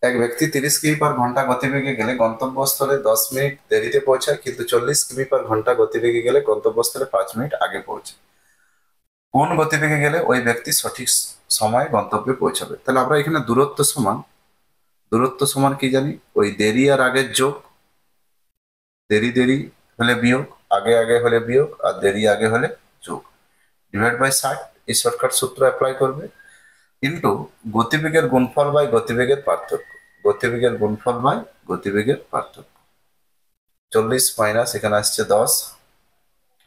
এক ব্যক্তি 30 কিমি/ঘন্টা গতিবেগে গেলে গন্তব্যস্থলে 10 মিনিট দেরিতে পৌঁছায়, কিন্তু 40 কিমি/ঘন্টা গতিবেগে গেলে গন্তব্যস্থলে 5 মিনিট আগে পৌঁছায়। কোন গতিবেগে গেলে ওই ব্যক্তি সঠিক সময়ে গন্তব্যে পৌঁছাবে? তাহলে আমরা এখানে দূরত্ব সমান কি জানি? ওই দেরি আর আগের যোগ, দেরি দেরি হলে বিয়োগ, আগে আগে হলে বিয়োগ, আর দেরি আগে হলে যোগ, ডিভাইড বাই 60। এই শর্টকাট সূত্র অ্যাপ্লাই করবে। কিন্তু গতিবেগের গুণফল বাই গতিবেগের পার্থক্য, গতিবেগের গুণফল বাই গতিবেগের পার্থক্য। 40 মাইনাস এখানে আসছে 10,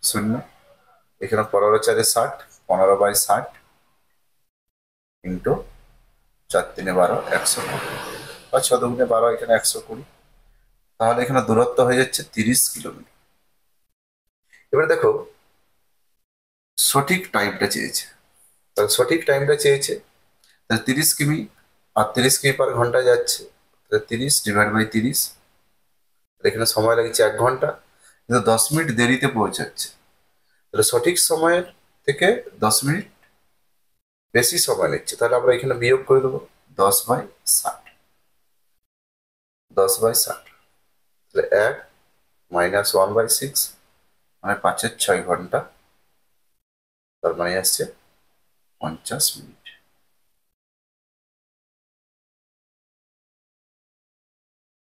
0, এখানে 15 × 4 = 60, 15/60 ইন্টু 4×3 = 12, 120, বা 6×2 = 12, এখানে 120। তাহলে এখানে দূরত্ব হয়ে যাচ্ছে 30 কিলোমিটার। এবার দেখো সঠিক টাইমটা চেয়েছে। তাহলে সঠিক টাইমটা চেয়েছে, তাহলে 30 কিমি আর 30 কিমি/ঘন্টা যাচ্ছে, তাহলে 30 ÷ 30, এখানে সময় লাগছে 1 ঘন্টা, কিন্তু 10 মিনিট দেরিতে পৌঁছাচ্ছে। তাহলে সঠিক সময়ের থেকে 10 মিনিট বেশি সময় নিচ্ছে। তাহলে আমরা এখানে বিয়োগ করে দেবো 10/60, 10/60, তাহলে 1 - 1/6, মানে 5-6 ঘন্টা, তার মানে আসছে 50 মিনিট।